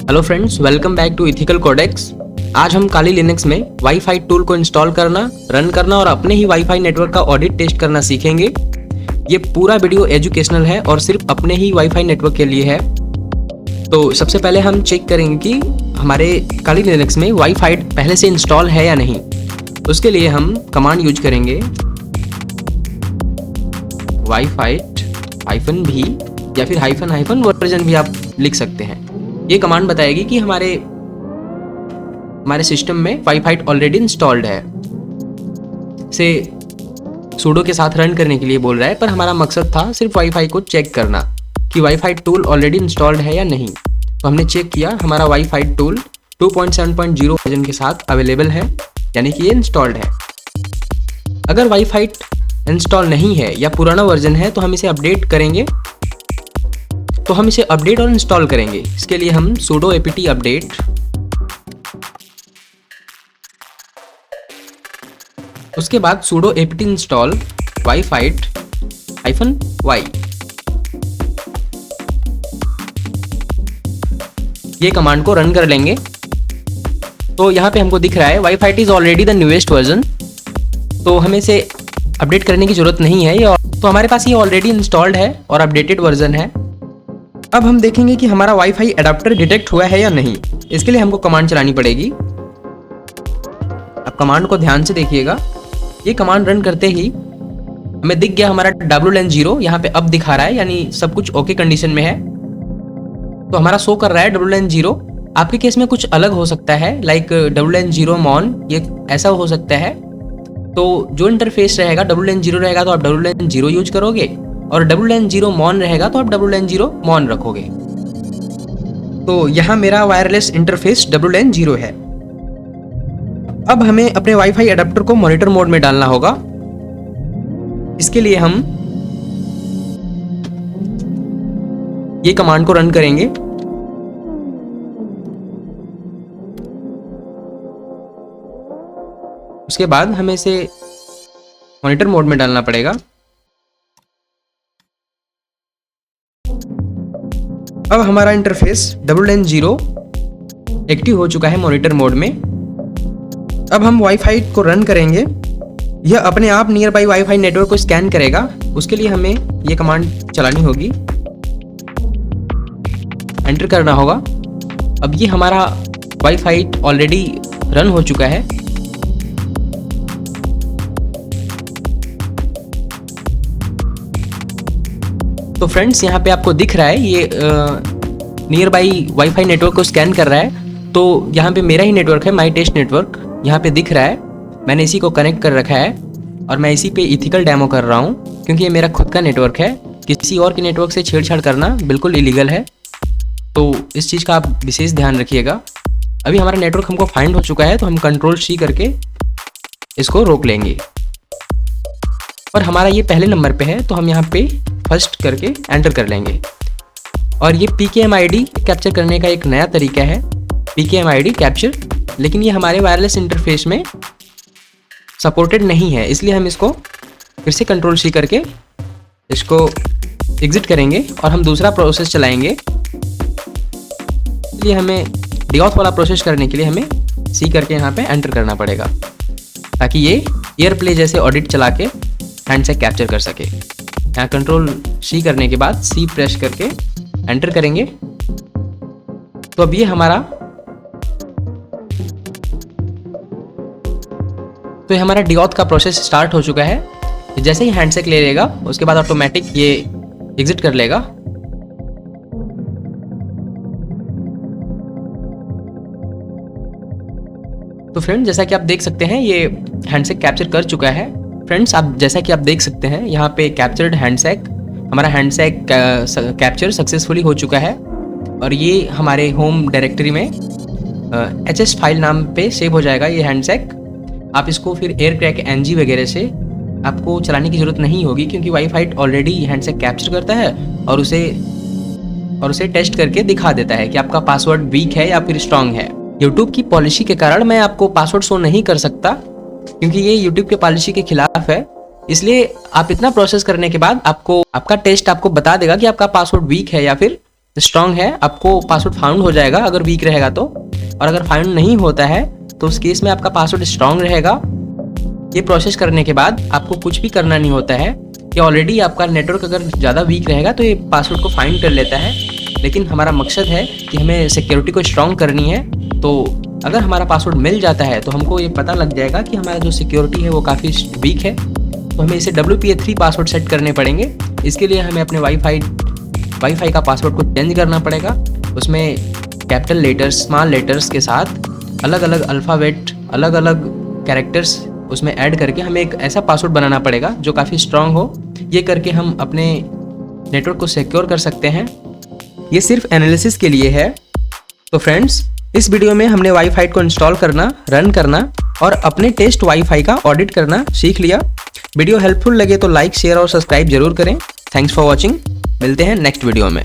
Hello friends, welcome back to Ethical Codex. आज हम Kali Linux में वाईफाई टूल को इंस्टॉल करना, रन करना और अपने ही वाईफाई नेटवर्क का ऑडिट टेस्ट करना सीखेंगे। ये पूरा वीडियो एजुकेशनल है और सिर्फ अपने ही वाईफाई नेटवर्क के लिए है। तो सबसे पहले हम चेक करेंगे कि हमारे काली लिनक्स में वाईफाई पहले से इंस्टॉल है या नहीं। उसके लिए हम कमांड यूज करेंगे वाईफाई -v या फिर -- वर्जन भी आप लिख सकते हैं। ये कमांड बताएगी कि हमारे सिस्टम में वाईफाई ऑलरेडी इंस्टॉल्ड है। से सूडो के साथ रन करने के लिए बोल रहा है, पर हमारा मकसद था सिर्फ वाईफाई को चेक करना कि वाईफाई टूल ऑलरेडी इंस्टॉल्ड है या नहीं। तो हमने चेक किया, हमारा वाईफाई टूल 2.7.0 वर्जन के साथ अवेलेबल है, यानी कि ये इंस्टॉल्ड है। अगर वाईफाई इंस्टॉल नहीं है या पुराना वर्जन है तो हम इसे अपडेट करेंगे। तो हम इसे अपडेट और इंस्टॉल करेंगे। इसके लिए हम sudo apt अपडेट, उसके बाद sudo apt install wifi -y। ये कमांड को रन कर लेंगे तो यहाँ पे हमको दिख रहा है wifi is already the newest version. तो हमें इसे अपडेट करने की जरूरत नहीं है, तो हमारे पास ये ऑलरेडी इंस्टॉल्ड है और अपडेटेड वर्जन है। अब हम देखेंगे कि हमारा वाईफाई अडाप्टर डिटेक्ट हुआ है या नहीं। इसके लिए हमको कमांड चलानी पड़ेगी। अब कमांड को ध्यान से देखिएगा। ये कमांड रन करते ही हमें दिख गया हमारा WLAN 0 यहाँ पे अब दिखा रहा है, यानी सब कुछ ओके कंडीशन में है। तो हमारा शो कर रहा है WLAN 0। आपके केस में कुछ अलग हो सकता है, लाइक WLAN 0 मॉन, ये ऐसा हो सकता है। तो जो इंटरफेस रहेगा WLAN 0 रहेगा तो आप WLAN 0 यूज करोगे, और WLAN 0 मॉन रहेगा तो आप WLAN 0 मॉन रखोगे। तो यहाँ मेरा वायरलेस इंटरफेस WLAN 0 है। अब हमें अपने वाईफाई अडेप्टर को मॉनिटर मोड में डालना होगा। इसके लिए हम ये कमांड को रन करेंगे। उसके बाद हमें इसे मॉनिटर मोड में डालना पड़ेगा। अब हमारा इंटरफेस WLAN 0 एक्टिव हो चुका है मॉनिटर मोड में। अब हम वाईफाई को रन करेंगे। यह अपने आप नियर बाई वाईफाई नेटवर्क को स्कैन करेगा। उसके लिए हमें यह कमांड चलानी होगी, एंटर करना होगा। अब ये हमारा वाईफाई ऑलरेडी रन हो चुका है। तो फ्रेंड्स, यहाँ पे आपको दिख रहा है ये नियर बाई वाईफाई नेटवर्क को स्कैन कर रहा है। तो यहाँ पे मेरा ही नेटवर्क है, माई टेस्ट नेटवर्क यहाँ पे दिख रहा है। मैंने इसी को कनेक्ट कर रखा है और मैं इसी पे इथिकल डेमो कर रहा हूँ, क्योंकि ये मेरा खुद का नेटवर्क है। किसी और के नेटवर्क से छेड़छाड़ करना बिल्कुल इलीगल है, तो इस चीज़ का आप विशेष ध्यान रखिएगा। अभी हमारा नेटवर्क हमको फाइंड हो चुका है, तो हम Ctrl+C करके इसको रोक लेंगे। और हमारा ये पहले नंबर पे है, तो हम यहाँ पे फर्स्ट करके एंटर कर लेंगे। और ये PKMID कैप्चर करने का एक नया तरीका है, PKMID कैप्चर, लेकिन ये हमारे वायरलेस इंटरफेस में सपोर्टेड नहीं है। इसलिए हम इसको फिर से Ctrl+C करके इसको एग्जिट करेंगे और हम दूसरा प्रोसेस चलाएंगे। इसलिए हमें डीऑथ वाला प्रोसेस करने के लिए हमें C करके यहाँ पे एंटर करना पड़ेगा, ताकि ये एयरप्ले जैसे ऑडिट चला के हैंडसेक कैप्चर कर सके। यहाँ Ctrl+C करने के बाद C प्रेस करके एंटर करेंगे। तो अब ये हमारा डीऑथ का प्रोसेस स्टार्ट हो चुका है। जैसे ही हैंडसेक ले लेगा उसके बाद ऑटोमेटिक ये एग्जिट कर लेगा। तो फ्रेंड्स, जैसा कि आप देख सकते हैं ये हैंडसेक कैप्चर कर चुका है। फ्रेंड्स, आप जैसा कि आप देख सकते हैं यहाँ पे कैप्चर्ड हैंडसेक, हमारा हैंडसेक कैप्चर सक्सेसफुली हो चुका है। और ये हमारे होम डायरेक्टरी में HS फाइल नाम पे सेव हो जाएगा ये हैंडसेक। आप इसको फिर AirCrack-ng वगैरह से आपको चलाने की ज़रूरत नहीं होगी, क्योंकि वाईफाई ऑलरेडी हैंडसेक कैप्चर करता है और उसे टेस्ट करके दिखा देता है कि आपका पासवर्ड वीक है या फिर स्ट्रांग है। यूट्यूब की पॉलिसी के कारण मैं आपको पासवर्ड शो नहीं कर सकता, क्योंकि ये यूट्यूब के पॉलिसी के खिलाफ है। इसलिए आप इतना प्रोसेस करने के बाद आपको आपका टेस्ट आपको बता देगा कि आपका पासवर्ड वीक है या फिर स्ट्रांग है आपको पासवर्ड फाउंड हो जाएगा अगर वीक रहेगा तो, और अगर फाउंड नहीं होता है तो उस केस में आपका पासवर्ड स्ट्रांग रहेगा। ये प्रोसेस करने के बाद आपको कुछ भी करना नहीं होता है। ये ऑलरेडी आपका नेटवर्क अगर ज़्यादा वीक रहेगा तो ये पासवर्ड को फाइंड कर लेता है, लेकिन हमारा मकसद है कि हमें सिक्योरिटी को स्ट्रांग करनी है। तो अगर हमारा पासवर्ड मिल जाता है तो हमको ये पता लग जाएगा कि हमारा जो सिक्योरिटी है वो काफ़ी वीक है, तो हमें इसे WPA3 पासवर्ड सेट करने पड़ेंगे। इसके लिए हमें अपने वाईफाई का पासवर्ड को चेंज करना पड़ेगा। उसमें कैपिटल लेटर्स, स्मॉल लेटर्स के साथ अलग अलग अल्फ़ाबेट, अलग अलग कैरेक्टर्स उसमें ऐड करके हमें एक ऐसा पासवर्ड बनाना पड़ेगा जो काफ़ी स्ट्रांग हो। ये करके हम अपने नेटवर्क को सिक्योर कर सकते हैं। ये सिर्फ एनालिसिस के लिए है। तो फ्रेंड्स, इस वीडियो में हमने वाईफाई को इंस्टॉल करना, रन करना और अपने टेस्ट वाईफाई का ऑडिट करना सीख लिया। वीडियो हेल्पफुल लगे तो लाइक, शेयर और सब्सक्राइब जरूर करें। Thanks for watching. मिलते हैं नेक्स्ट वीडियो में।